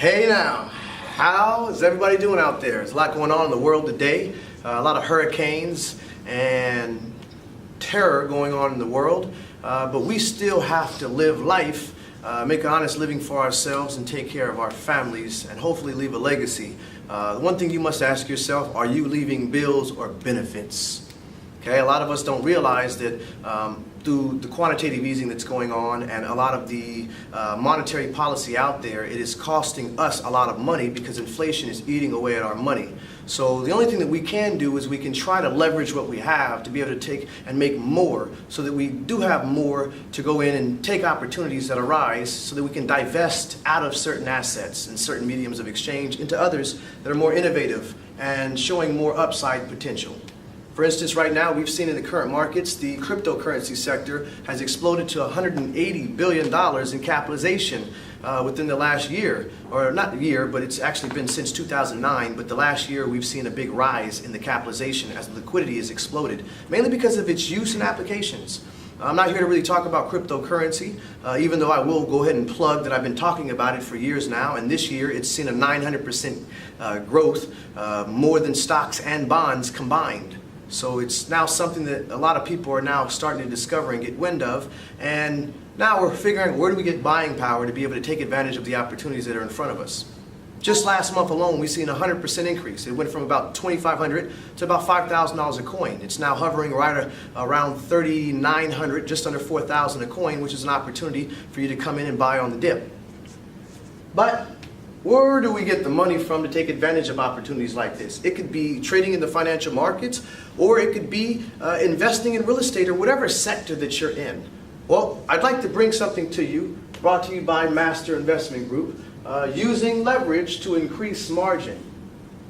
Hey now, how is everybody doing out there? There's a lot going on in the world today. A lot of hurricanes and terror going on in the world. But we still have to live life, make an honest living for ourselves and take care of our families and hopefully leave a legacy. The one thing you must ask yourself, are you leaving bills or benefits? Okay, a lot of us don't realize that through the quantitative easing that's going on and a lot of the monetary policy out there, it is costing us a lot of money because inflation is eating away at our money. So the only thing that we can do is we can try to leverage what we have to be able to take and make more so that we do have more to go in and take opportunities that arise so that we can divest out of certain assets and certain mediums of exchange into others that are more innovative and showing more upside potential. For instance, right now we've seen in the current markets, the cryptocurrency sector has exploded to $180 billion in capitalization within the last year. Or not a year, but it's actually been since 2009. But the last year we've seen a big rise in the capitalization as liquidity has exploded, mainly because of its use and applications. I'm not here to really talk about cryptocurrency, even though I will go ahead and plug that I've been talking about it for years now, and this year it's seen a 900% growth, more than stocks and bonds combined. So it's now something that a lot of people are now starting to discover and get wind of, and now we're figuring where do we get buying power to be able to take advantage of the opportunities that are in front of us. Just last month alone, we've seen a 100% increase. It went from about $2,500 to about $5,000 a coin. It's now hovering right around $3,900, just under $4,000 a coin, which is an opportunity for you to come in and buy on the dip. But where do we get the money from to take advantage of opportunities like this? It could be trading in the financial markets, or it could be investing in real estate or whatever sector that you're in. Well, I'd like to bring something to you, brought to you by Master Investment Group, using leverage to increase margin.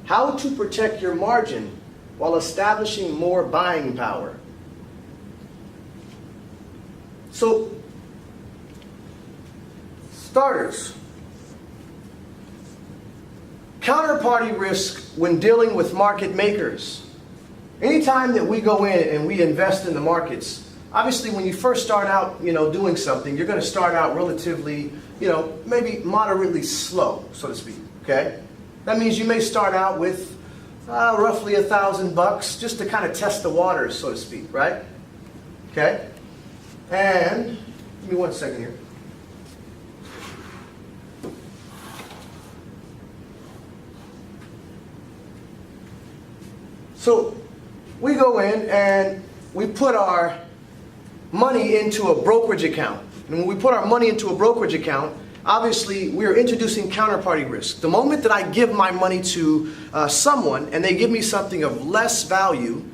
How to protect your margin while establishing more buying power. So, starters. Counterparty risk when dealing with market makers. Anytime that we go in and we invest in the markets, obviously when you first start out, doing something, you're going to start out relatively, maybe moderately slow, so to speak, okay? That means you may start out with roughly $1,000 just to kind of test the waters, so to speak, right? Okay? And, give me 1 second here. So we go in and we put our money into a brokerage account. And when we put our money into a brokerage account, obviously we're introducing counterparty risk. The moment that I give my money to someone and they give me something of less value,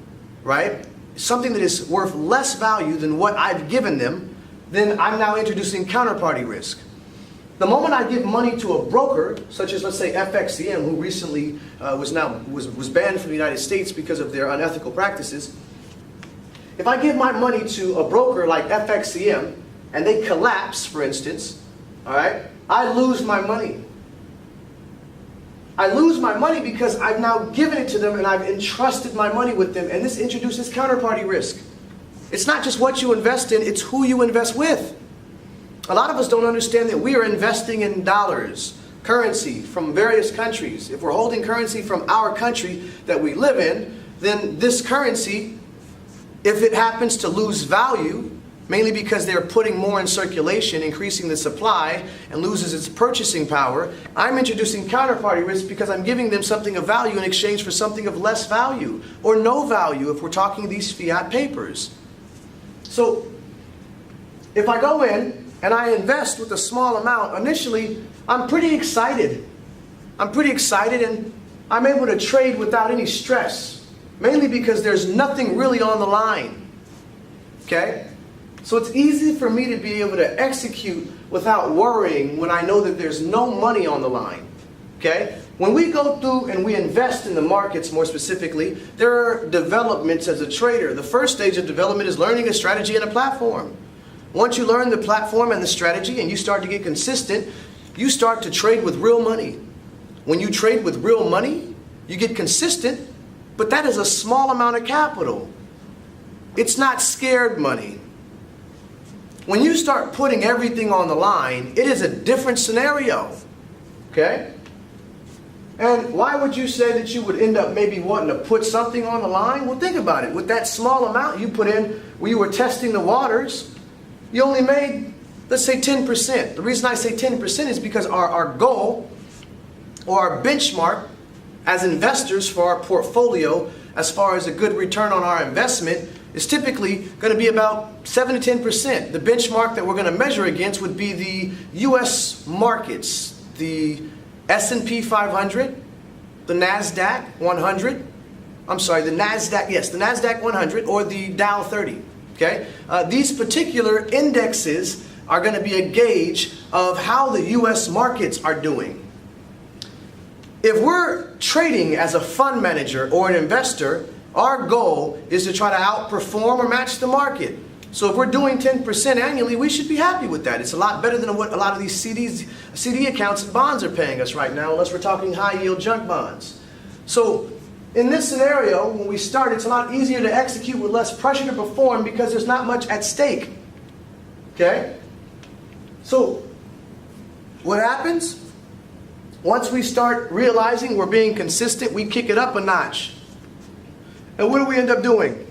right? Something that is worth less value than what I've given them, then I'm now introducing counterparty risk. The moment I give money to a broker, such as let's say FXCM, who recently was banned from the United States because of their unethical practices, if I give my money to a broker like FXCM and they collapse, for instance, all right, I lose my money. I lose my money because I've now given it to them and I've entrusted my money with them, and this introduces counterparty risk. It's not just what you invest in, it's who you invest with. A lot of us don't understand that we are investing in dollars, currency from various countries. If we're holding currency from our country that we live in, then this currency, if it happens to lose value, mainly because they're putting more in circulation, increasing the supply, and loses its purchasing power, I'm introducing counterparty risk because I'm giving them something of value in exchange for something of less value, or no value if we're talking these fiat papers. So, if I go in and I invest with a small amount, initially, I'm pretty excited. And I'm able to trade without any stress. Mainly because there's nothing really on the line. Okay? So it's easy for me to be able to execute without worrying when I know that there's no money on the line. Okay? When we go through and we invest in the markets more specifically, there are developments as a trader. The first stage of development is learning a strategy and a platform. Once you learn the platform and the strategy and you start to get consistent, you start to trade with real money. When you trade with real money, you get consistent, but that is a small amount of capital. It's not scared money. When you start putting everything on the line, it is a different scenario. Okay? And why would you say that you would end up maybe wanting to put something on the line? Well, think about it. With that small amount you put in when you were testing the waters, you only made, let's say, 10%. The reason I say 10% is because our goal or our benchmark as investors for our portfolio as far as a good return on our investment is typically going to be about 7 to 10%. The benchmark that we're going to measure against would be the U.S. markets, the S&P 500, the NASDAQ 100, I'm sorry, the NASDAQ 100 or the Dow 30. Okay? These particular indexes are going to be a gauge of how the U.S. markets are doing. If we're trading as a fund manager or an investor, our goal is to try to outperform or match the market. So if we're doing 10% annually, we should be happy with that. It's a lot better than what a lot of these CD accounts and bonds are paying us right now, unless we're talking high yield junk bonds. So in this scenario, when we start, it's a lot easier to execute with less pressure to perform because there's not much at stake. Okay? So what happens? Once we start realizing we're being consistent, we kick it up a notch. And what do we end up doing?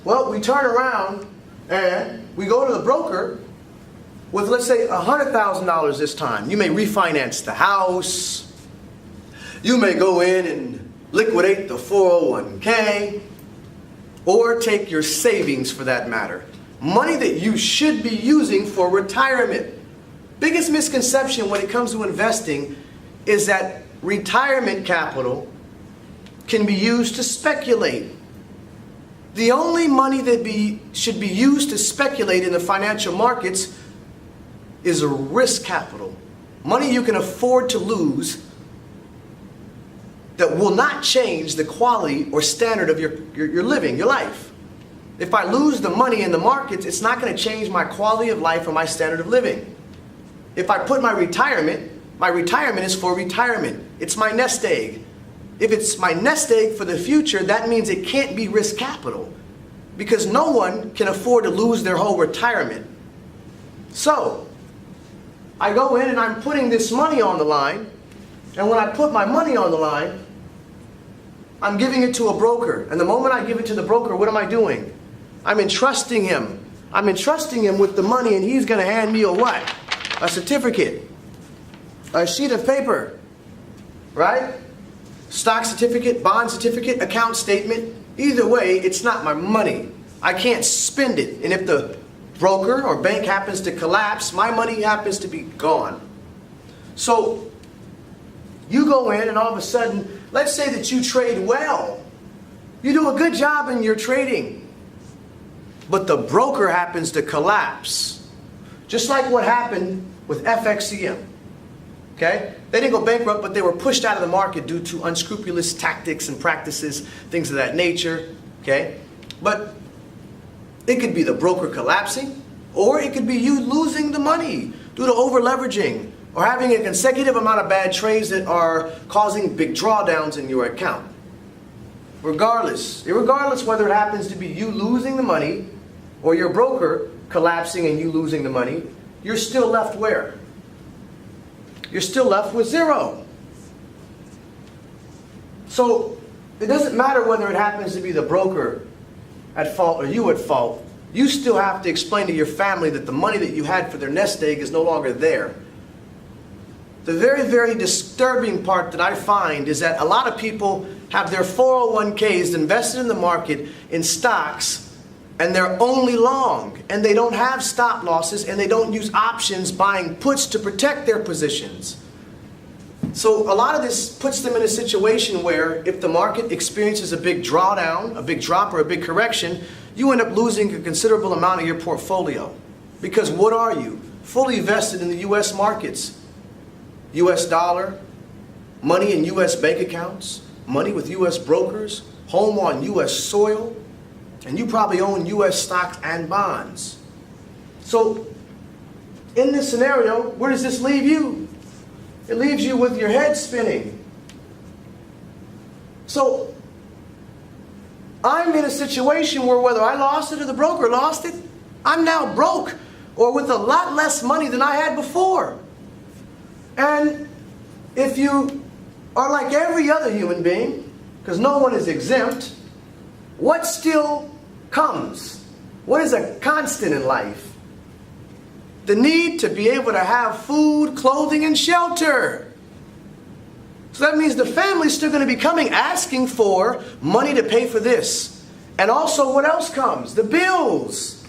Well, we turn around and we go to the broker with, let's say, $100,000 this time. You may refinance the house. You may go in and liquidate the 401k, or take your savings for that matter. Money that you should be using for retirement. Biggest misconception when it comes to investing is that retirement capital can be used to speculate. The only money that should be used to speculate in the financial markets is a risk capital. Money you can afford to lose that will not change the quality or standard of your living, your life. If I lose the money in the markets, it's not going to change my quality of life or my standard of living. If I put my retirement is for retirement. It's my nest egg. If it's my nest egg for the future, that means it can't be risk capital, because no one can afford to lose their whole retirement. So I go in and I'm putting this money on the line, and when I put my money on the line, I'm giving it to a broker. And the moment I give it to the broker, what am I doing? I'm entrusting him. I'm entrusting him with the money, and he's going to hand me a what? A certificate. A sheet of paper. Right? Stock certificate, bond certificate, account statement. Either way, it's not my money. I can't spend it. And if the broker or bank happens to collapse, my money happens to be gone. So you go in and all of a sudden, let's say that you trade well. You do a good job in your trading. But the broker happens to collapse. Just like what happened with FXCM. Okay? They didn't go bankrupt, but they were pushed out of the market due to unscrupulous tactics and practices, things of that nature. Okay? But it could be the broker collapsing, or it could be you losing the money due to over leveraging, or having a consecutive amount of bad trades that are causing big drawdowns in your account. Regardless whether it happens to be you losing the money or your broker collapsing and you losing the money, you're still left where? You're still left with zero. So it doesn't matter whether it happens to be the broker at fault or you at fault. You still have to explain to your family that the money that you had for their nest egg is no longer there. The very, very disturbing part that I find is that a lot of people have their 401ks invested in the market in stocks, and they're only long, and they don't have stop losses, and they don't use options buying puts to protect their positions. So a lot of this puts them in a situation where if the market experiences a big drawdown, a big drop, or a big correction, you end up losing a considerable amount of your portfolio. Because what are you? Fully vested in the U.S. markets. U.S. dollar, money in U.S. bank accounts, money with U.S. brokers, home on U.S. soil, and you probably own U.S. stocks and bonds. So in this scenario, where does this leave you? It leaves you with your head spinning. So I'm in a situation where whether I lost it or the broker lost it, I'm now broke or with a lot less money than I had before. And if you are like every other human being, because no one is exempt, what still comes? What is a constant in life? The need to be able to have food, clothing, and shelter. So that means the family's still going to be coming asking for money to pay for this. And also what else comes? The bills.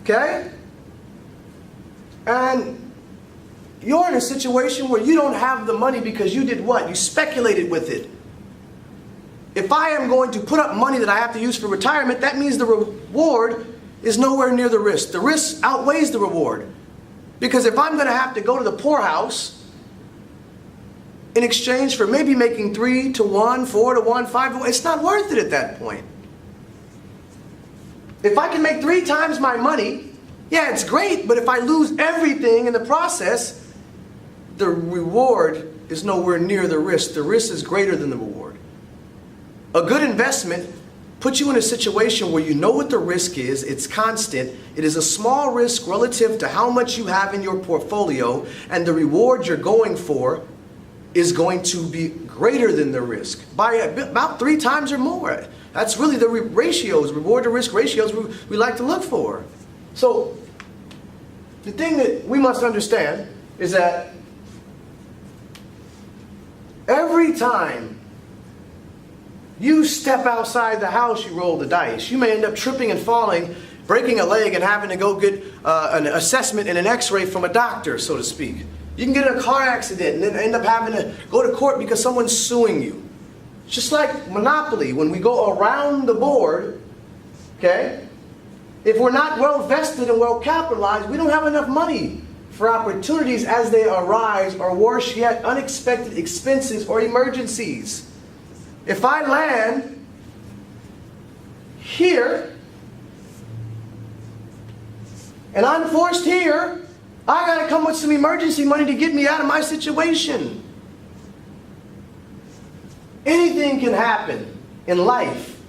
Okay? And you're in a situation where you don't have the money because you did what? You speculated with it. If I am going to put up money that I have to use for retirement, that means the reward is nowhere near the risk. The risk outweighs the reward. Because if I'm going to have to go to the poorhouse in exchange for maybe making 3 to 1, 4 to 1, 5 to 1, it's not worth it at that point. If I can make 3 times my money, yeah, it's great, but if I lose everything in the process, the reward is nowhere near the risk. The risk is greater than the reward. A good investment puts you in a situation where you know what the risk is, it's constant, it is a small risk relative to how much you have in your portfolio, and the reward you're going for is going to be greater than the risk by about 3 times or more. That's really the ratios, reward to risk ratios we like to look for. So the thing that we must understand is that every time you step outside the house, you roll the dice. You may end up tripping and falling, breaking a leg, and having to go get an assessment and an x-ray from a doctor, so to speak. You can get in a car accident and then end up having to go to court because someone's suing you. Just like Monopoly, when we go around the board, okay, if we're not well vested and well capitalized, we don't have enough money for opportunities as they arise, or worse yet, unexpected expenses or emergencies. If I land here and I'm forced here, I got to come with some emergency money to get me out of my situation. Anything can happen in life.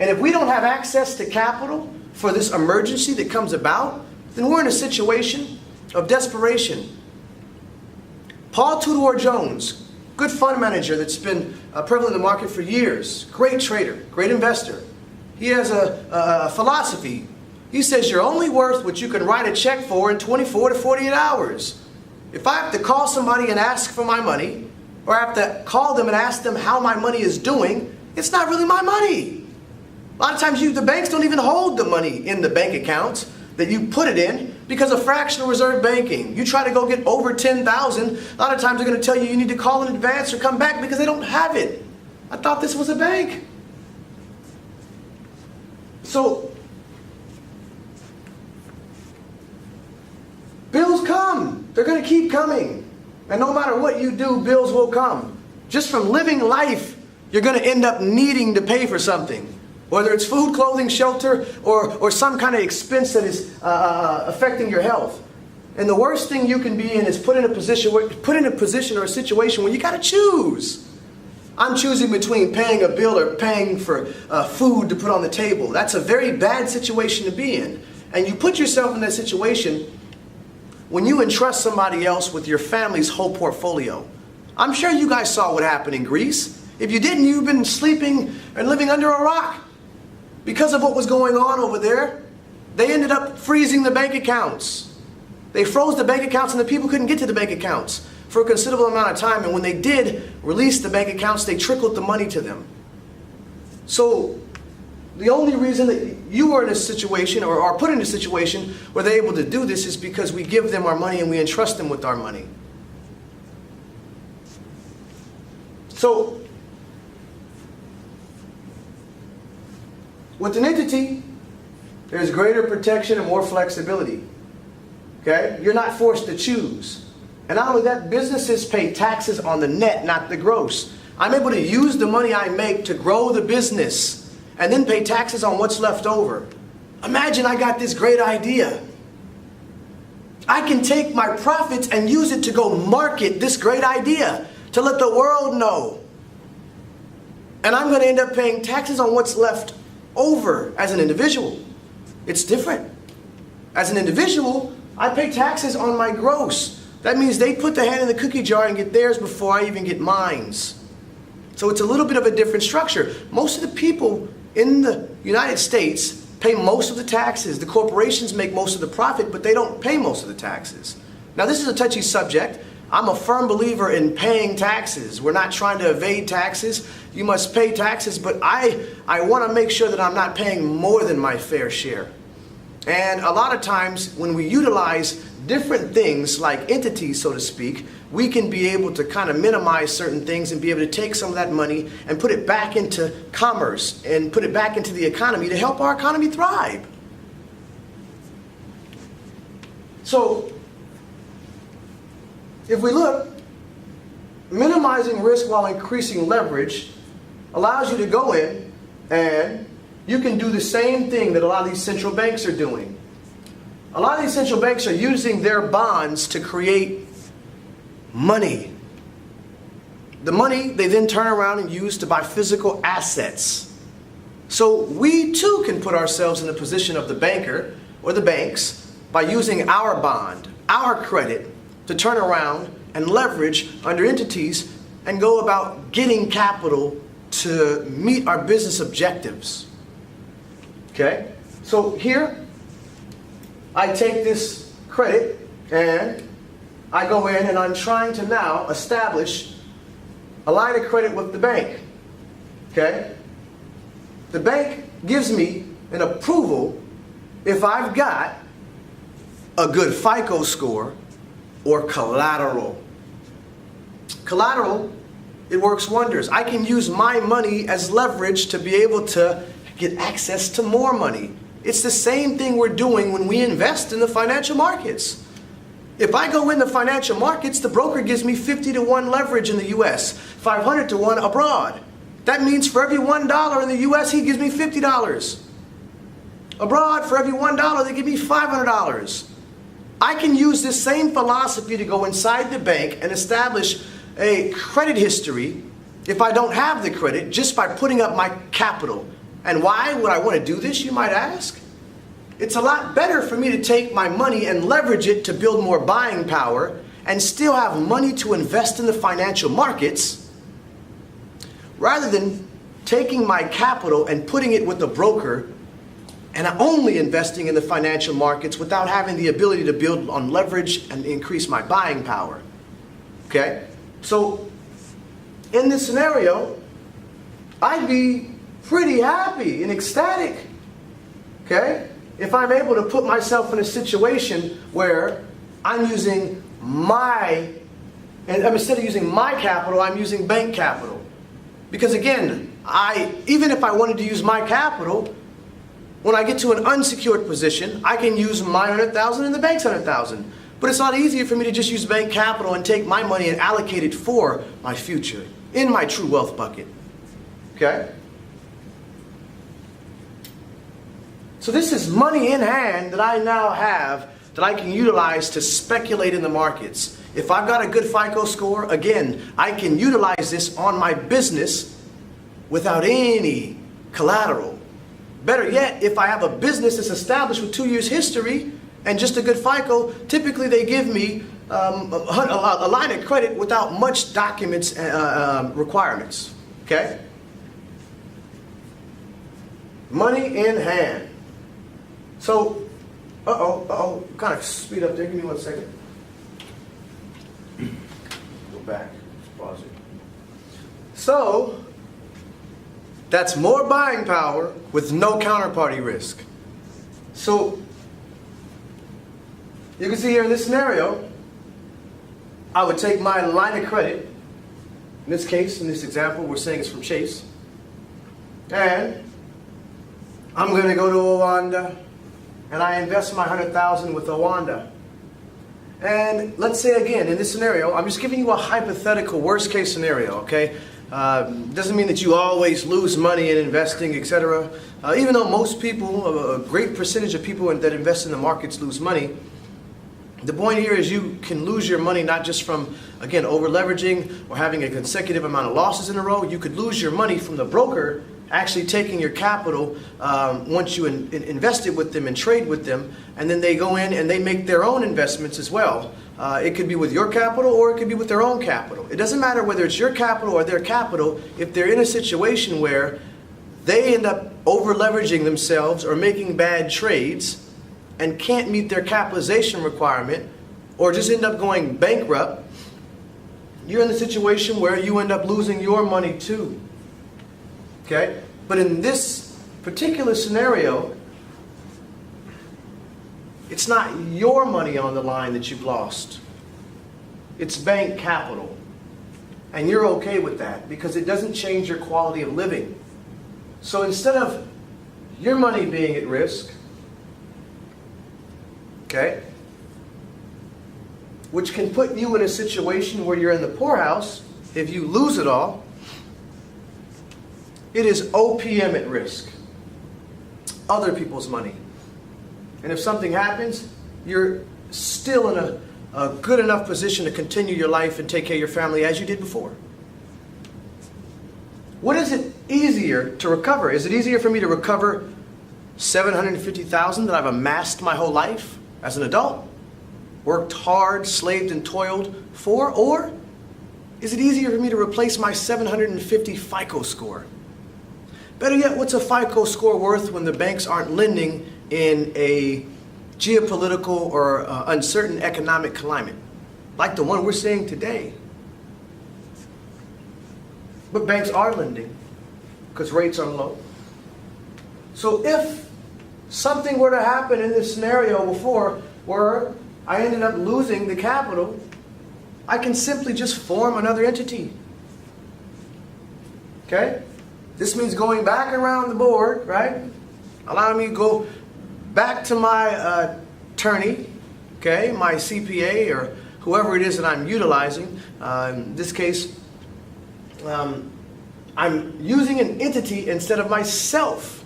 And if we don't have access to capital for this emergency that comes about, then we're in a situation of desperation. Paul Tudor Jones, good fund manager that's been prevalent in the market for years, great trader, great investor. He has a philosophy. He says you're only worth what you can write a check for in 24 to 48 hours. If I have to call somebody and ask for my money, or I have to call them and ask them how my money is doing, it's not really my money. A lot of times the banks don't even hold the money in the bank accounts that you put it in because of fractional reserve banking. You try to go get over 10,000, a lot of times they're going to tell you need to call in advance or come back because they don't have it. I thought this was a bank. So, bills come. They're going to keep coming. And no matter what you do, bills will come. Just from living life, you're going to end up needing to pay for something. Whether it's food, clothing, shelter, or some kind of expense that is affecting your health. And the worst thing you can be in is put in a position or a situation where you got to choose. I'm choosing between paying a bill or paying for food to put on the table. That's a very bad situation to be in. And you put yourself in that situation when you entrust somebody else with your family's whole portfolio. I'm sure you guys saw what happened in Greece. If you didn't, you've been sleeping and living under a rock. Because of what was going on over there, they ended up freezing the bank accounts. They froze the bank accounts and the people couldn't get to the bank accounts for a considerable amount of time. And when they did release the bank accounts, they trickled the money to them. So the only reason that you are in a situation or are put in a situation where they're able to do this is because we give them our money and we entrust them with our money. So with an entity, there's greater protection and more flexibility. Okay? You're not forced to choose. And not only that, businesses pay taxes on the net, not the gross. I'm able to use the money I make to grow the business and then pay taxes on what's left over. Imagine I got this great idea. I can take my profits and use it to go market this great idea, to let the world know. And I'm going to end up paying taxes on what's left over as an individual. It's different. As an individual, I pay taxes on my gross. That means they put the hand in the cookie jar and get theirs before I even get mine's. So it's a little bit of a different structure. Most of the people in the United States pay most of the taxes. The corporations make most of the profit, but they don't pay most of the taxes. Now, this is a touchy subject. I'm a firm believer in paying taxes. We're not trying to evade taxes. You must pay taxes, but I want to make sure that I'm not paying more than my fair share. And a lot of times when we utilize different things like entities, so to speak, we can be able to kind of minimize certain things and be able to take some of that money and put it back into commerce and put it back into the economy to help our economy thrive. So, if we look, minimizing risk while increasing leverage allows you to go in and you can do the same thing that a lot of these central banks are doing. A lot of these central banks are using their bonds to create money. The money they then turn around and use to buy physical assets. So we too can put ourselves in the position of the banker or the banks by using our bond, our credit, to turn around and leverage under entities and go about getting capital to meet our business objectives. Okay? So here, I take this credit and I go in and I'm trying to now establish a line of credit with the bank. Okay? The bank gives me an approval if I've got a good FICO score or collateral. Collateral, it works wonders. I can use my money as leverage to be able to get access to more money. It's the same thing we're doing when we invest in the financial markets. If I go in the financial markets, the broker gives me 50 to 1 leverage in the US, 500 to 1 abroad. That means for every $1 in the US, he gives me $50. Abroad, for every $1, they give me $500. I can use this same philosophy to go inside the bank and establish a credit history if I don't have the credit, just by putting up my capital. And why would I want to do this, you might ask? It's a lot better for me to take my money and leverage it to build more buying power and still have money to invest in the financial markets, rather than taking my capital and putting it with a broker and only investing in the financial markets without having the ability to build on leverage and increase my buying power. Okay? So, in this scenario, I'd be pretty happy and ecstatic, okay, if I'm able to put myself in a situation where I'm using instead of using my capital, I'm using bank capital. Because again, even if I wanted to use my capital, when I get to an unsecured position, I can use my 100,000 and the bank's 100,000. But it's a lot easier for me to just use bank capital and take my money and allocate it for my future in my true wealth bucket. Okay? So this is money in hand that I now have that I can utilize to speculate in the markets. If I've got a good FICO score, again, I can utilize this on my business without any collateral. Better yet, if I have a business that's established with 2 years history and just a good FICO, typically they give me a line of credit without much documents requirements. Okay? Money in hand. So, kind of speed up there. Give me 1 second. Go back. Pause it. So, that's more buying power with no counterparty risk. So, you can see here in this scenario, I would take my line of credit. In this case, in this example, we're saying it's from Chase. And I'm going to go to Owanda, and I invest my 100,000 with Owanda. And let's say again, in this scenario, I'm just giving you a hypothetical worst case scenario, okay? Doesn't mean that you always lose money in investing, etc. Even though most people, a great percentage of people that invest in the markets lose money, the point here is you can lose your money not just from, again, over leveraging or having a consecutive amount of losses in a row. You could lose your money from the broker actually taking your capital once you invest it with them and trade with them, and then they go in and they make their own investments as well. It could be with your capital or it could be with their own capital. It doesn't matter whether it's your capital or their capital. If they're in a situation where they end up over leveraging themselves or making bad trades and can't meet their capitalization requirement, or just end up going bankrupt, you're in the situation where you end up losing your money too. Okay? But in this particular scenario, it's not your money on the line that you've lost. It's bank capital. And you're okay with that because it doesn't change your quality of living. So instead of your money being at risk, okay, which can put you in a situation where you're in the poorhouse if you lose it all, it is OPM at risk. Other people's money. And if something happens, you're still in a good enough position to continue your life and take care of your family as you did before. What is it easier to recover? Is it easier for me to recover $750,000 that I've amassed my whole life as an adult? Worked hard, slaved and toiled for? Or is it easier for me to replace my 750 FICO score? Better yet, what's a FICO score worth when the banks aren't lending in a geopolitical or uncertain economic climate like the one we're seeing today? But banks are lending because rates are low. So if something were to happen in this scenario before where I ended up losing the capital, I can simply just form another entity. Okay? This means going back around the board, right? Allowing me to go back to my attorney, okay, my CPA or whoever it is that I'm utilizing. In this case, I'm using an entity instead of myself.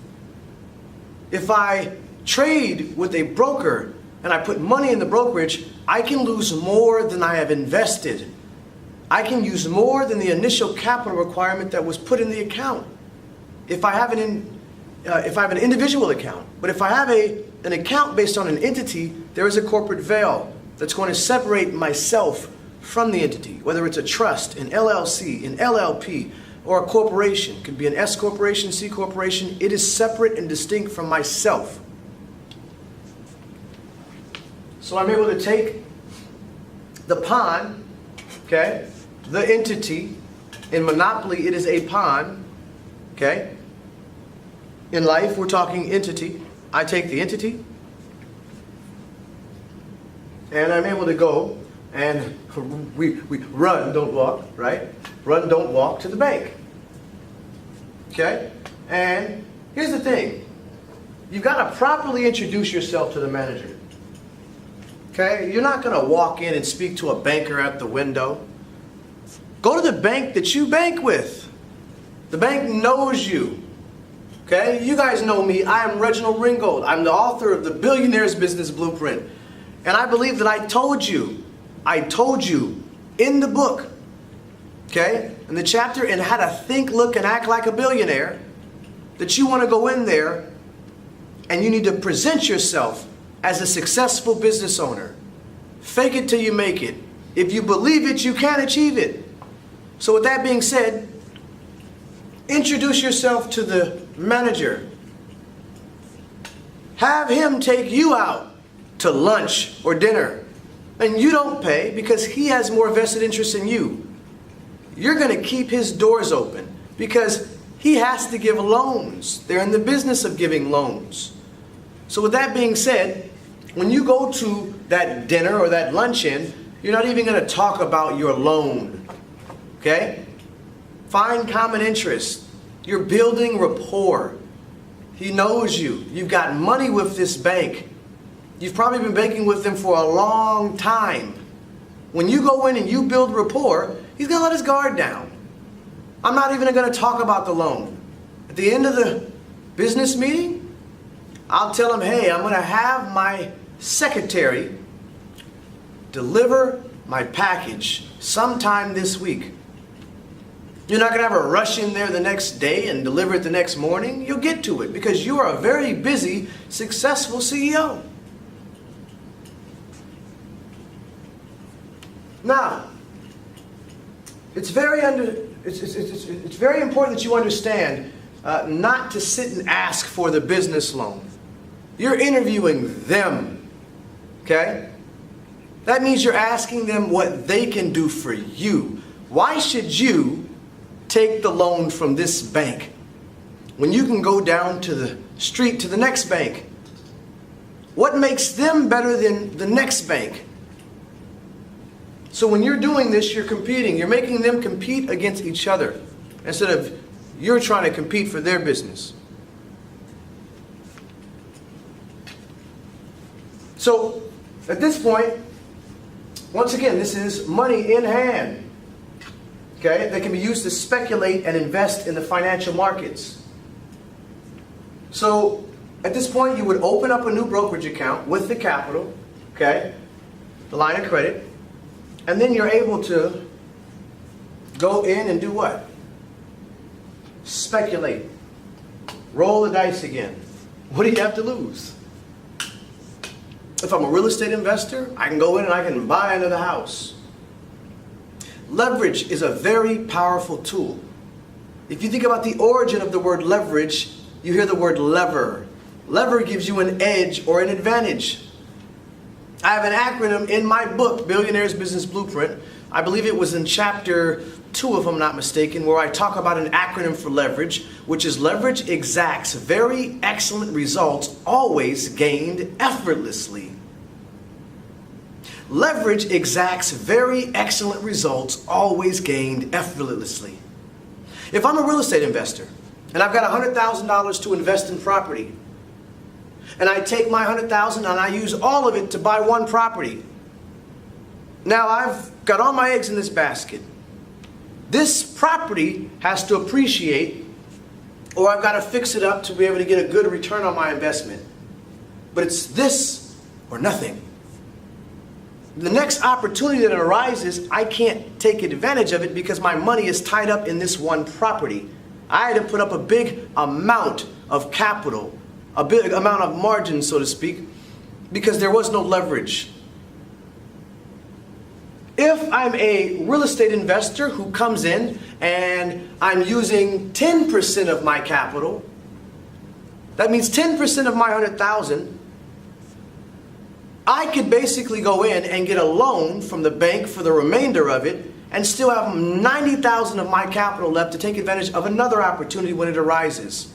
If I trade with a broker and I put money in the brokerage, I can lose more than I have invested. I can use more than the initial capital requirement that was put in the account. If I have an individual account, but if I have an account based on an entity, there is a corporate veil that's going to separate myself from the entity, whether it's a trust, an LLC, an LLP, or a corporation. It could be an S corporation, C corporation. It is separate and distinct from myself. So I'm able to take the pawn, okay, the entity. In Monopoly, it is a pawn, okay? In life, we're talking entity. I take the entity, and I'm able to go and we run, don't walk, right? Run, don't walk to the bank. Okay? And here's the thing. You've got to properly introduce yourself to the manager. Okay? You're not going to walk in and speak to a banker at the window. Go to the bank that you bank with. The bank knows you. Okay? You guys know me. I am Reginald Ringgold. I'm the author of the Billionaire's Business Blueprint. And I believe that I told you in the book, okay, in the chapter in how to think, look, and act like a billionaire, that you want to go in there and you need to present yourself as a successful business owner. Fake it till you make it. If you believe it, you can achieve it. So with that being said, introduce yourself to the manager. Have him take you out to lunch or dinner. And you don't pay because he has more vested interest in you. You're going to keep his doors open because he has to give loans. They're in the business of giving loans. So with that being said, when you go to that dinner or that luncheon, you're not even going to talk about your loan. Okay? Find common interest. You're building rapport. He knows you. You've got money with this bank. You've probably been banking with them for a long time. When you go in and you build rapport, he's going to let his guard down. I'm not even going to talk about the loan. At the end of the business meeting, I'll tell him, hey, I'm going to have my secretary deliver my package sometime this week. You're not going to have a rush in there the next day and deliver it the next morning. You'll get to it because you are a very busy, successful CEO. Now, it's very important that you understand not to sit and ask for the business loan. You're interviewing them, okay? That means you're asking them what they can do for you. Why should you take the loan from this bank when you can go down to the street to the next bank? What makes them better than the next bank? So when you're doing this, you're competing. You're making them compete against each other instead of you're trying to compete for their business. So at this point, once again, this is money in hand, okay, that can be used to speculate and invest in the financial markets. So at this point, you would open up a new brokerage account with the capital, okay, the line of credit, and then you're able to go in and do what? Speculate. Roll the dice again. What do you have to lose? If I'm a real estate investor, I can go in and I can buy another house. Leverage is a very powerful tool. If you think about the origin of the word leverage, you hear the word lever. Lever gives you an edge or an advantage. I have an acronym in my book, Billionaire's Business Blueprint. I believe it was in chapter 2, if I'm not mistaken, where I talk about an acronym for leverage, which is leverage exacts very excellent results always gained effortlessly. Leverage exacts very excellent results always gained effortlessly. If I'm a real estate investor and I've got $100,000 to invest in property, and I take my $100,000 and I use all of it to buy one property. Now I've got all my eggs in this basket. This property has to appreciate, or I've got to fix it up to be able to get a good return on my investment. But it's this or nothing. The next opportunity that arises, I can't take advantage of it because my money is tied up in this one property. I had to put up a big amount of capital, a big amount of margin, so to speak, because there was no leverage. If I'm a real estate investor who comes in and I'm using 10% of my capital, that means 10% of my 100,000, I could basically go in and get a loan from the bank for the remainder of it and still have 90,000 of my capital left to take advantage of another opportunity when it arises.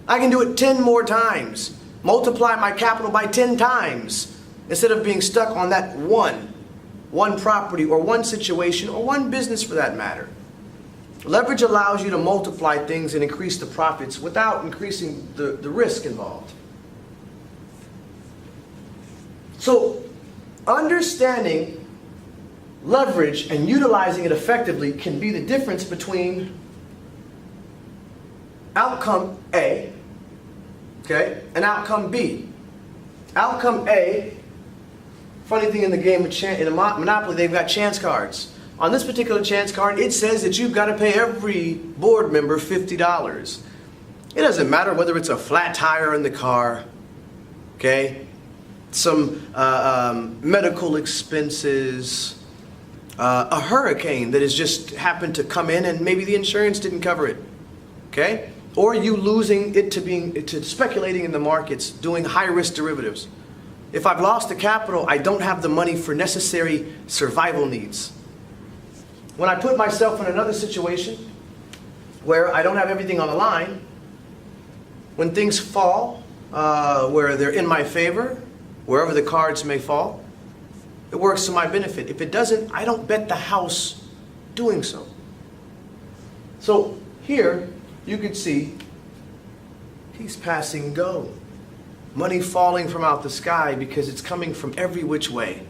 I can do it 10 more times, multiply my capital by 10 times, instead of being stuck on that one property or one situation or one business for that matter. Leverage allows you to multiply things and increase the profits without increasing the risk involved. So, understanding leverage and utilizing it effectively can be the difference between outcome A, okay, and outcome B. Outcome A, funny thing in the game of in a Monopoly, they've got chance cards. On this particular chance card, it says that you've got to pay every board member $50. It doesn't matter whether it's a flat tire in the car, okay, some medical expenses, a hurricane that has just happened to come in and maybe the insurance didn't cover it, okay? Or you losing it to speculating in the markets, doing high-risk derivatives. If I've lost the capital, I don't have the money for necessary survival needs. When I put myself in another situation where I don't have everything on the line, when things fall, where they're in my favor, wherever the cards may fall, it works to my benefit. If it doesn't, I don't bet the house doing so. So here, you can see he's passing go. Money falling from out the sky because it's coming from every which way.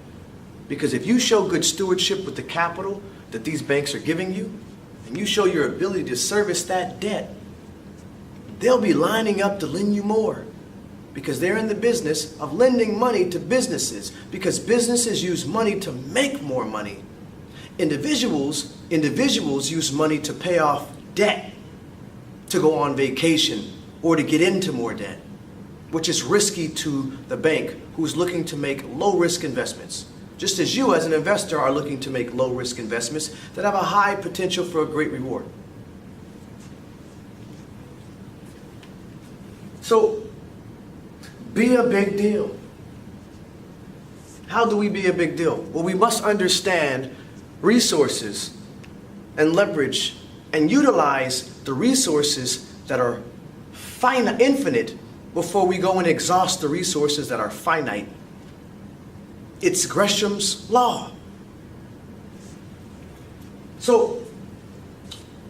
Because if you show good stewardship with the capital that these banks are giving you, and you show your ability to service that debt, they'll be lining up to lend you more. Because they're in the business of lending money to businesses. Because businesses use money to make more money. individuals use money to pay off debt, to go on vacation, or to get into more debt, which is risky to the bank who's looking to make low-risk investments. Just as you as an investor are looking to make low-risk investments that have a high potential for a great reward. So, be a big deal. How do we be a big deal? Well, we must understand resources and leverage and utilize the resources that are infinite before we go and exhaust the resources that are finite. It's Gresham's law. So,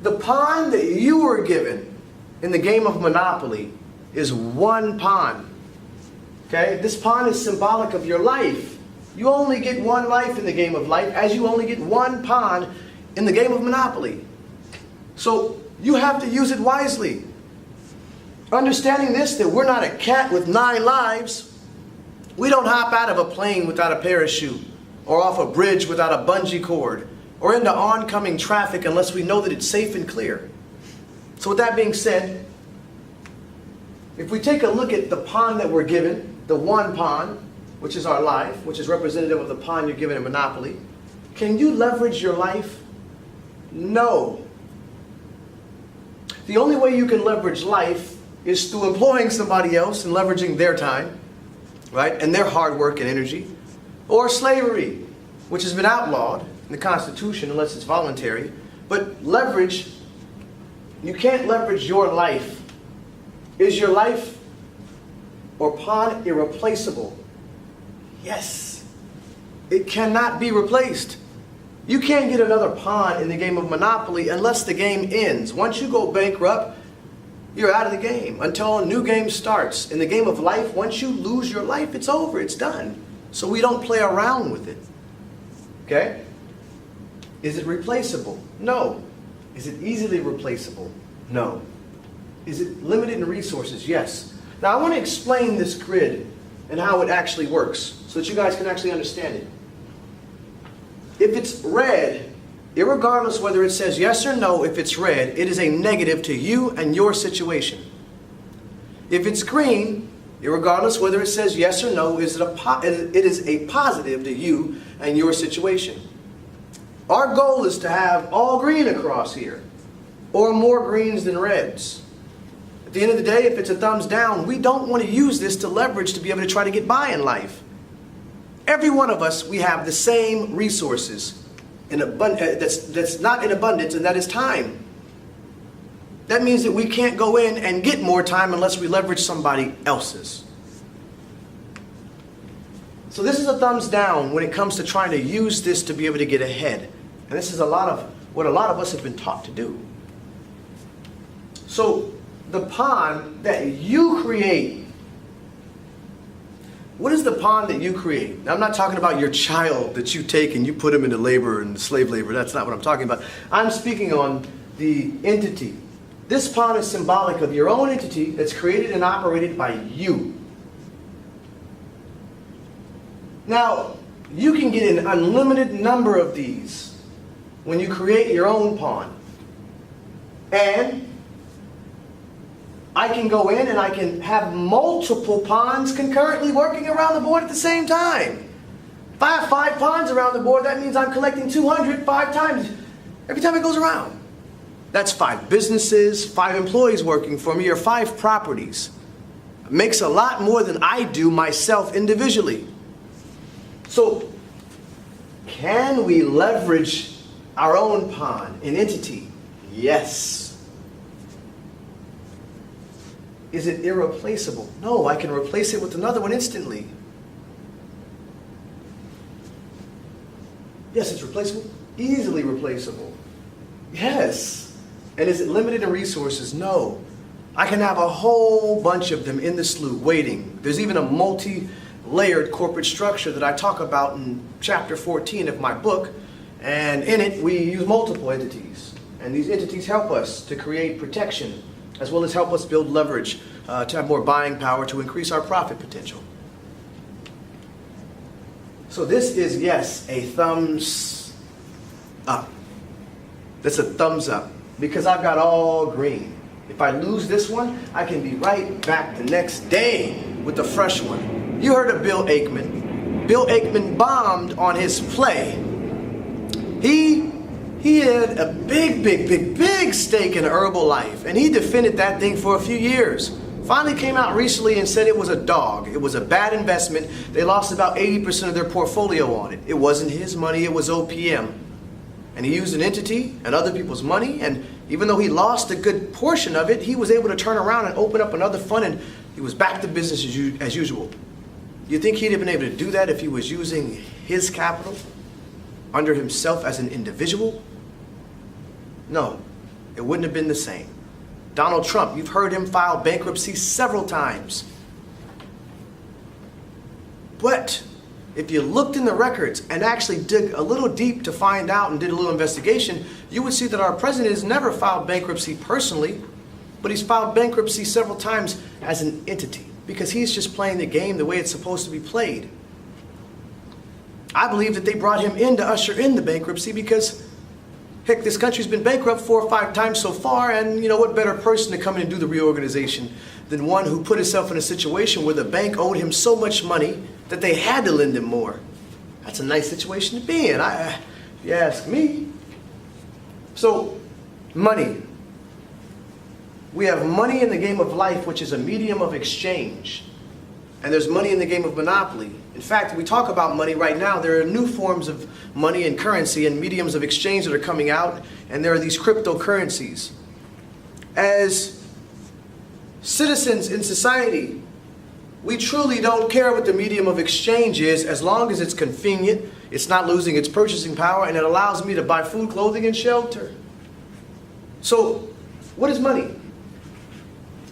the pawn that you were given in the game of Monopoly is one pawn. Okay? This pawn is symbolic of your life. You only get one life in the game of life, as you only get one pawn in the game of Monopoly. So, you have to use it wisely. Understanding this, that we're not a cat with 9 lives. We don't hop out of a plane without a parachute, or off a bridge without a bungee cord, or into oncoming traffic unless we know that it's safe and clear. So with that being said, if we take a look at the pawn that we're given, the one pawn, which is our life, which is representative of the pawn you're given in Monopoly, can you leverage your life? No. The only way you can leverage life is through employing somebody else and leveraging their time, right, and their hard work and energy, or slavery, which has been outlawed in the Constitution unless it's voluntary. But leverage, you can't leverage your life. Is your life or pawn irreplaceable? Yes. It cannot be replaced. You can't get another pawn in the game of Monopoly unless the game ends. Once you go bankrupt, you're out of the game until a new game starts. In the game of life, once you lose your life, it's over, it's done. So we don't play around with it. Okay? Is it replaceable? No. Is it easily replaceable? No. Is it limited in resources? Yes. Now I want to explain this grid and how it actually works so that you guys can actually understand it. If it's red, irregardless whether it says yes or no, if it's red, it is a negative to you and your situation. If it's green, irregardless whether it says yes or no, it is a positive to you and your situation. Our goal is to have all green across here, or more greens than reds. At the end of the day, if it's a thumbs down, we don't want to use this to leverage to be able to try to get by in life. Every one of us, we have the same resources that's not in abundance, and that is time. That means that we can't go in and get more time unless we leverage somebody else's. So this is a thumbs down when it comes to trying to use this to be able to get ahead. And this is what a lot of us have been taught to do. So the pawn that you create, what is the pawn that you create? Now, I'm not talking about your child that you take and you put him into labor and slave labor. That's not what I'm talking about. I'm speaking on the entity. This pawn is symbolic of your own entity that's created and operated by you. Now, you can get an unlimited number of these when you create your own pawn. And I can go in and I can have multiple pawns concurrently working around the board at the same time. If I have 5 pawns around the board, that means I'm collecting 200 5 times every time it goes around. That's 5 businesses, 5 employees working for me, or 5 properties. It makes a lot more than I do myself individually. So, can we leverage our own pawn, an entity? Yes. Is it irreplaceable? No, I can replace it with another one instantly. Yes, it's replaceable. Easily replaceable. Yes. And is it limited in resources? No. I can have a whole bunch of them in the slough waiting. There's even a multi-layered corporate structure that I talk about in chapter 14 of my book. And in it, we use multiple entities. And these entities help us to create protection, as well as help us build leverage to have more buying power to increase our profit potential. So this is, yes, a thumbs up. That's a thumbs up, because I've got all green. If I lose this one, I can be right back the next day with a fresh one. You heard of Bill Ackman. Bill Ackman bombed on his play. He had a big stake in Herbalife, and he defended that thing for a few years. Finally came out recently and said it was a dog. It was a bad investment. They lost about 80% of their portfolio on it. It wasn't his money, it was OPM. And he used an entity and other people's money, and even though he lost a good portion of it, he was able to turn around and open up another fund, and he was back to business as usual. You think he'd have been able to do that if he was using his capital under himself as an individual? No, it wouldn't have been the same. Donald Trump, you've heard him file bankruptcy several times. But if you looked in the records and actually dug a little deep to find out and did a little investigation, you would see that our president has never filed bankruptcy personally, but he's filed bankruptcy several times as an entity, because he's just playing the game the way it's supposed to be played. I believe that they brought him in to usher in the bankruptcy because, heck, this country's been bankrupt 4 or 5 times so far, and you know what better person to come in and do the reorganization than one who put himself in a situation where the bank owed him so much money that they had to lend him more. That's a nice situation to be in, if you ask me. So, money. We have money in the game of life, which is a medium of exchange. And there's money in the game of monopoly. In fact, we talk about money right now. There are new forms of money and currency and mediums of exchange that are coming out, and there are these cryptocurrencies. As citizens in society, we truly don't care what the medium of exchange is, as long as it's convenient, it's not losing its purchasing power, and it allows me to buy food, clothing, and shelter. So, what is money?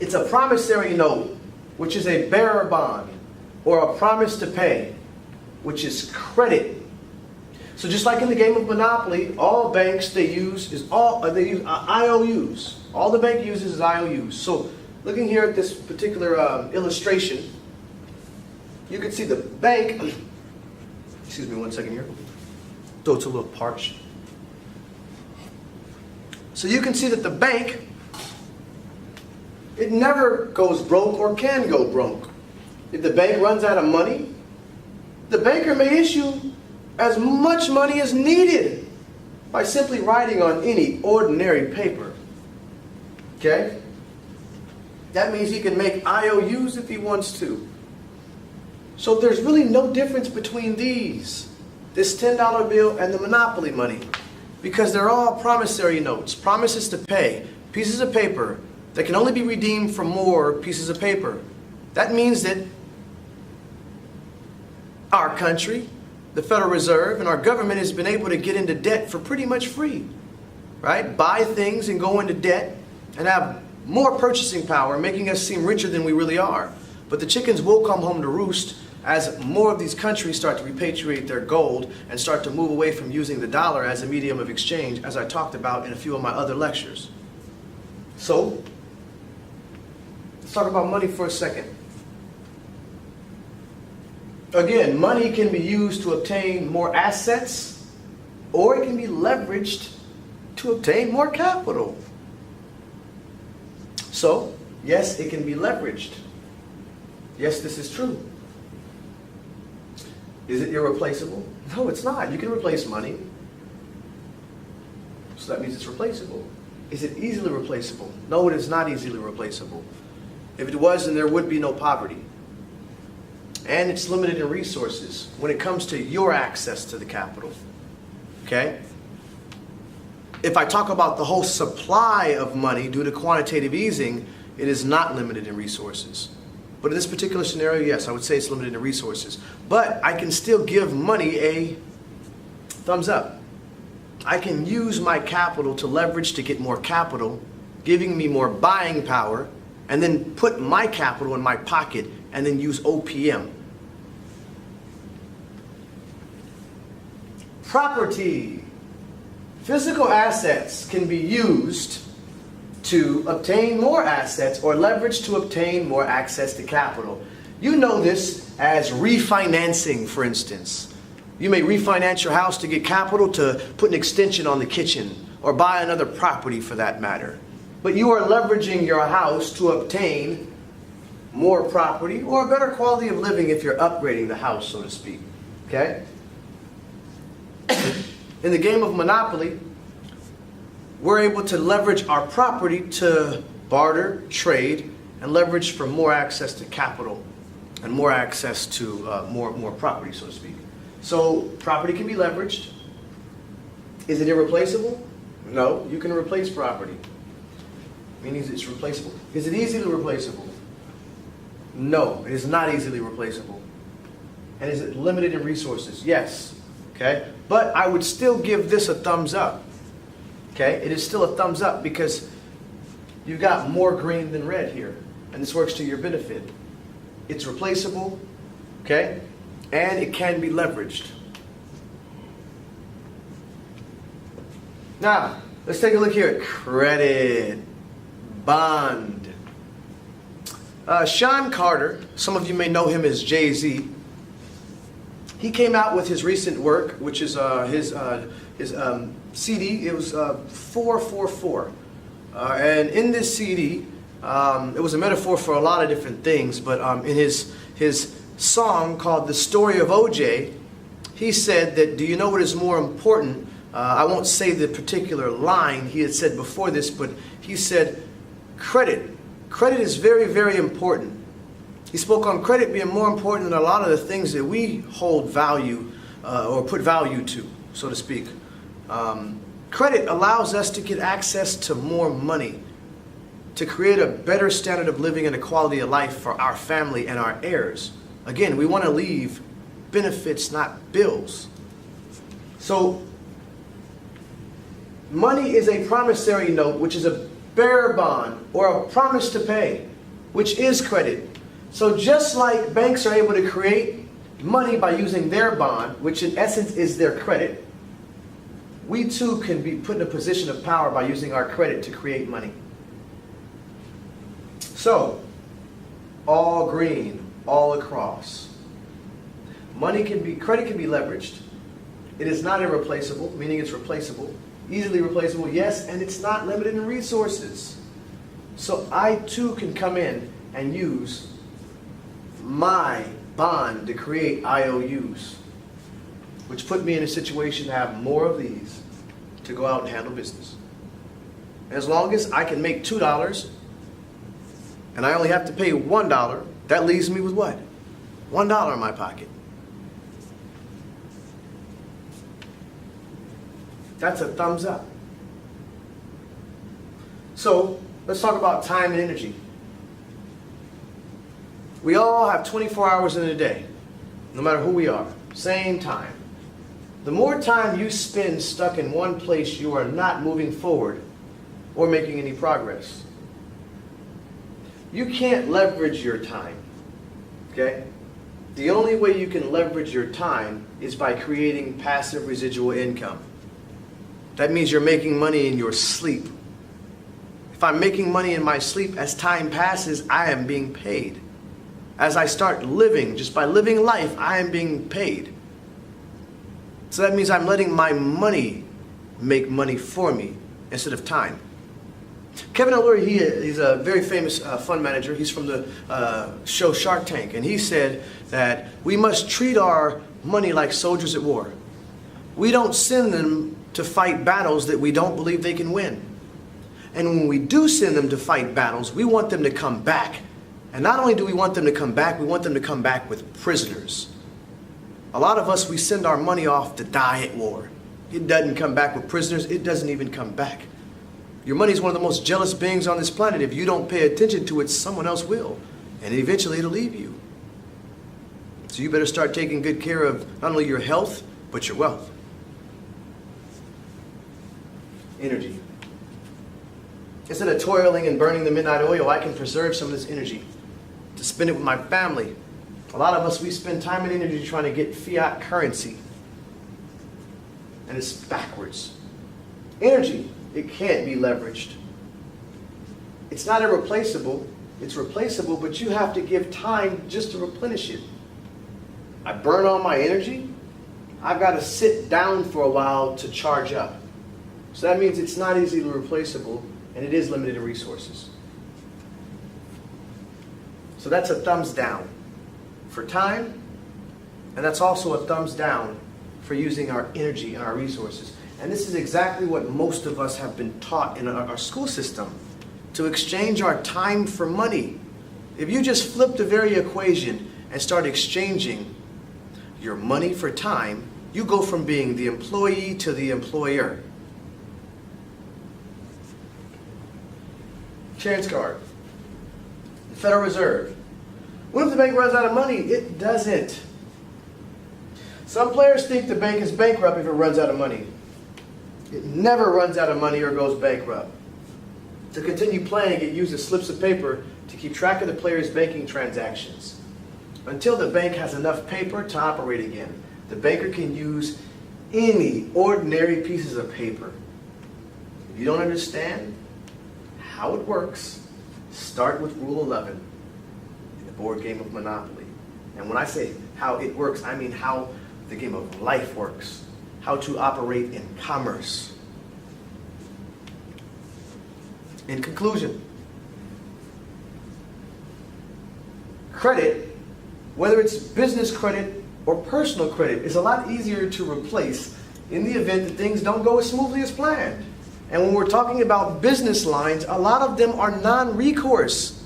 It's a promissory note, which is a bearer bond, or a promise to pay, which is credit. So just like in the game of Monopoly, all banks they use IOUs. All the bank uses is IOUs. So looking here at this particular illustration, you can see the bank. Excuse me 1 second here. Though it's a little parched. So you can see that the bank, it never goes broke or can go broke. If the bank runs out of money, the banker may issue as much money as needed by simply writing on any ordinary paper. Okay? That means he can make IOUs if he wants to. So there's really no difference between these, this $10 bill and the monopoly money, because they're all promissory notes, promises to pay, pieces of paper that can only be redeemed for more pieces of paper. That means that our country, the Federal Reserve, and our government has been able to get into debt for pretty much free, right? Buy things and go into debt and have more purchasing power, making us seem richer than we really are. But the chickens will come home to roost as more of these countries start to repatriate their gold and start to move away from using the dollar as a medium of exchange, as I talked about in a few of my other lectures. So, let's talk about money for a second. Again, money can be used to obtain more assets, or it can be leveraged to obtain more capital. So, yes, it can be leveraged. Yes, this is true. Is it irreplaceable? No, it's not. You can replace money. So that means it's replaceable. Is it easily replaceable? No, it is not easily replaceable. If it was, then there would be no poverty. And it's limited in resources when it comes to your access to the capital. Okay? If I talk about the whole supply of money due to quantitative easing, it is not limited in resources. But in this particular scenario, yes, I would say it's limited in resources. But I can still give money a thumbs up. I can use my capital to leverage to get more capital, giving me more buying power, and then put my capital in my pocket and then use OPM. Property. Physical assets can be used to obtain more assets or leverage to obtain more access to capital. You know this as refinancing, for instance. You may refinance your house to get capital to put an extension on the kitchen or buy another property for that matter. But you are leveraging your house to obtain more property or a better quality of living if you're upgrading the house, so to speak. Okay? In the game of Monopoly, we're able to leverage our property to barter, trade, and leverage for more access to capital and more access to more property, so to speak. So property can be leveraged. Is it irreplaceable? No, you can replace property. Meaning it's replaceable. Is it easily replaceable? No, it is not easily replaceable. And is it limited in resources? Yes. Okay? But I would still give this a thumbs up. Okay? It is still a thumbs up because you've got more green than red here. And this works to your benefit. It's replaceable. Okay? And it can be leveraged. Now, let's take a look here at credit. Bond. Sean Carter, some of you may know him as Jay-Z. He came out with his recent work, which is his CD. It was 444. And in this CD, it was a metaphor for a lot of different things, but in his song called The Story of OJ, he said that, do you know what is more important? I won't say the particular line he had said before this, but he said, credit. Credit is very, very important. He spoke on credit being more important than a lot of the things that we hold value or put value to, so to speak. Credit allows us to get access to more money, to create a better standard of living and a quality of life for our family and our heirs. Again, we want to leave benefits, not bills. So, money is a promissory note, which is a bearer bond or a promise to pay, which is credit. So just like banks are able to create money by using their bond, which in essence is their credit, we too can be put in a position of power by using our credit to create money. So, all green, all across. Credit can be leveraged. It is not irreplaceable, meaning it's replaceable. Easily replaceable, yes, and it's not limited in resources. So I too can come in and use my bond to create IOUs, which put me in a situation to have more of these to go out and handle business. As long as I can make $2 and I only have to pay $1, that leaves me with what? $1 in my pocket. That's a thumbs up. So, let's talk about time and energy. We all have 24 hours in a day, no matter who we are. Same time. The more time you spend stuck in one place, you are not moving forward or making any progress. You can't leverage your time. Okay? The only way you can leverage your time is by creating passive residual income. That means you're making money in your sleep. If I'm making money in my sleep, as time passes, I am being paid. As I start living, just by living life, I am being paid. So that means I'm letting my money make money for me instead of time. Kevin O'Leary, he's a very famous fund manager. He's from the show Shark Tank. And he said that we must treat our money like soldiers at war. We don't send them to fight battles that we don't believe they can win. And when we do send them to fight battles, we want them to come back. And not only do we want them to come back, we want them to come back with prisoners. A lot of us, we send our money off to die at war. It doesn't come back with prisoners. It doesn't even come back. Your money is one of the most jealous beings on this planet. If you don't pay attention to it, someone else will. And eventually it'll leave you. So you better start taking good care of not only your health, but your wealth. Energy. Instead of toiling and burning the midnight oil, I can preserve some of this energy to spend it with my family. A lot of us, we spend time and energy trying to get fiat currency. And it's backwards. Energy, it can't be leveraged. It's not irreplaceable. It's replaceable, but you have to give time just to replenish it. I burn all my energy. I've got to sit down for a while to charge up. So that means it's not easily replaceable, and it is limited in resources. So that's a thumbs down for time, and that's also a thumbs down for using our energy and our resources. And this is exactly what most of us have been taught in our school system, to exchange our time for money. If you just flip the very equation and start exchanging your money for time, you go from being the employee to the employer. Insurance card. The Federal Reserve. What if the bank runs out of money? It doesn't. Some players think the bank is bankrupt if it runs out of money. It never runs out of money or goes bankrupt. To continue playing, it uses slips of paper to keep track of the player's banking transactions. Until the bank has enough paper to operate again, the banker can use any ordinary pieces of paper. If you don't understand how it works, start with Rule 11 in the board game of Monopoly. And when I say how it works, I mean how the game of life works, how to operate in commerce. In conclusion, credit, whether it's business credit or personal credit, is a lot easier to replace in the event that things don't go as smoothly as planned. And when we're talking about business lines, a lot of them are non-recourse.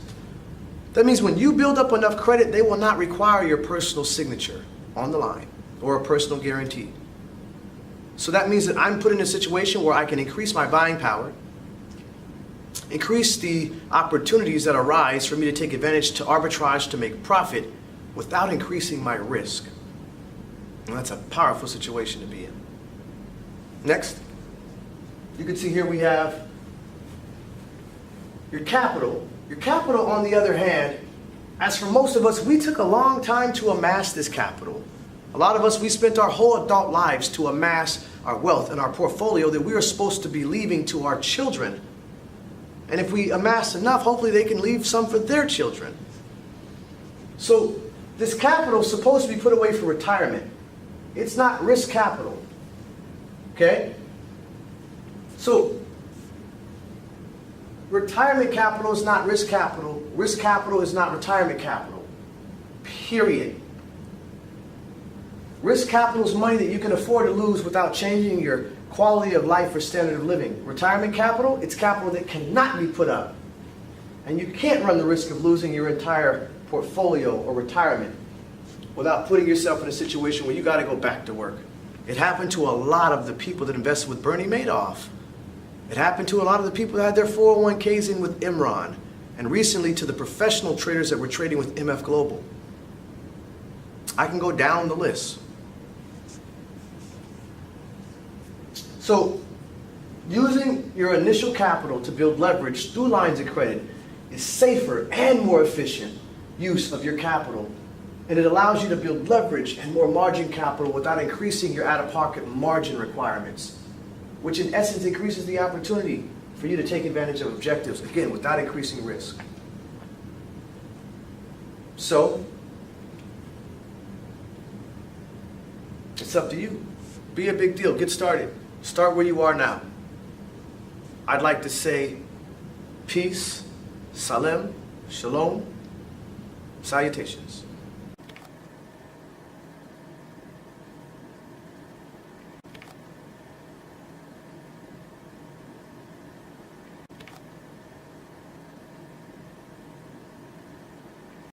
That means when you build up enough credit, they will not require your personal signature on the line or a personal guarantee. So that means that I'm put in a situation where I can increase my buying power, increase the opportunities that arise for me to take advantage to arbitrage to make profit without increasing my risk. And that's a powerful situation to be in. Next, you can see here we have your capital. Your capital, on the other hand, as for most of us, we took a long time to amass this capital. A lot of us, we spent our whole adult lives to amass our wealth and our portfolio that we are supposed to be leaving to our children. And if we amass enough, hopefully they can leave some for their children. So this capital is supposed to be put away for retirement. It's not risk capital. Okay? So retirement capital is not risk capital. Risk capital is not retirement capital. Period. Risk capital is money that you can afford to lose without changing your quality of life or standard of living. Retirement capital, it's capital that cannot be put up. And you can't run the risk of losing your entire portfolio or retirement without putting yourself in a situation where you got to go back to work. It happened to a lot of the people that invested with Bernie Madoff. It happened to a lot of the people that had their 401ks in with Imran, and recently to the professional traders that were trading with MF Global. I can go down the list. So, using your initial capital to build leverage through lines of credit is safer and more efficient use of your capital. And it allows you to build leverage and more margin capital without increasing your out-of-pocket margin requirements, which in essence increases the opportunity for you to take advantage of objectives, again, without increasing risk. So, it's up to you. Be a big deal. Get started. Start where you are now. I'd like to say peace, salem, shalom, salutations.